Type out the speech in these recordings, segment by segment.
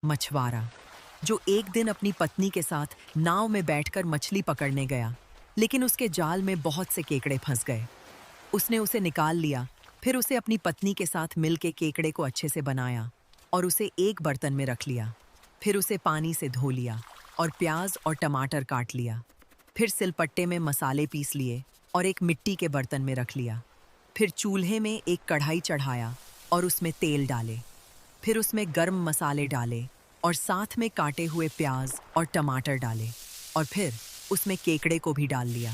मछुआरा जो एक दिन अपनी पत्नी के साथ नाव में बैठकर मछली पकड़ने गया, लेकिन उसके जाल में बहुत से केकड़े फंस गए। उसने उसे निकाल लिया, फिर उसे अपनी पत्नी के साथ मिल के केकड़े को अच्छे से बनाया और उसे एक बर्तन में रख लिया। फिर उसे पानी से धो लिया और प्याज और टमाटर काट लिया। फिर सिलपट्टे में मसाले पीस लिए और एक मिट्टी के बर्तन में रख लिया। फिर चूल्हे में एक कढ़ाई चढ़ाया और उसमें तेल डाले। फिर उसमें गर्म मसाले डाले और साथ में काटे हुए प्याज और टमाटर डाले और फिर उसमें केकड़े को भी डाल लिया।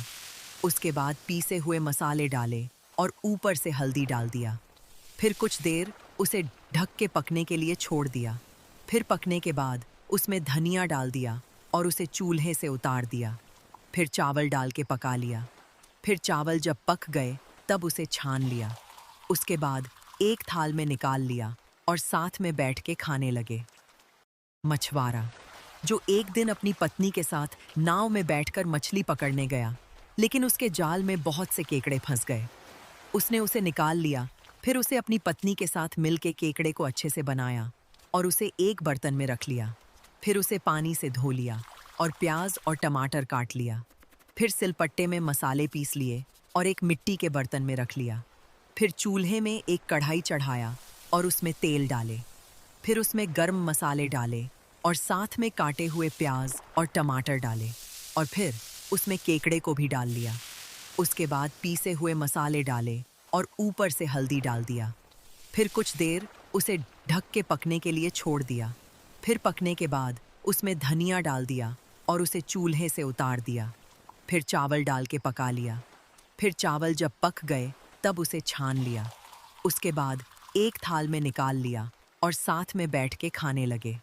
उसके बाद पीसे हुए मसाले डाले और ऊपर से हल्दी डाल दिया। फिर कुछ देर उसे ढक के पकने के लिए छोड़ दिया। फिर पकने के बाद उसमें धनिया डाल दिया और उसे चूल्हे से उतार दिया। फिर चावल डाल के पका लिया। फिर चावल जब पक गए तब उसे छान लिया। उसके बाद एक थाल में निकाल लिया और साथ में बैठ के खाने लगे। मछुआरा जो एक दिन अपनी पत्नी के साथ नाव में बैठकर मछली पकड़ने गया, लेकिन उसके जाल में बहुत से केकड़े फंस गए। उसने उसे निकाल लिया, फिर उसे अपनी पत्नी के साथ मिल के केकड़े को अच्छे से बनाया और उसे एक बर्तन में रख लिया। फिर उसे पानी से धो लिया और प्याज और टमाटर काट लिया। फिर सिलपट्टे में मसाले पीस लिए और एक मिट्टी के बर्तन में रख लिया। फिर चूल्हे में एक कढ़ाई चढ़ाया और उसमें तेल डाले। फिर उसमें गर्म मसाले डाले और साथ में काटे हुए प्याज और टमाटर डाले और फिर उसमें केकड़े को भी डाल लिया। उसके बाद पीसे हुए मसाले डाले और ऊपर से हल्दी डाल दिया। फिर कुछ देर उसे ढक के पकने के लिए छोड़ दिया। फिर पकने के बाद उसमें धनिया डाल दिया और उसे चूल्हे से उतार दिया। फिर चावल डाल के पका लिया। फिर चावल जब पक गए तब उसे छान लिया। उसके बाद एक थाल में निकाल लिया और साथ में बैठ के खाने लगे।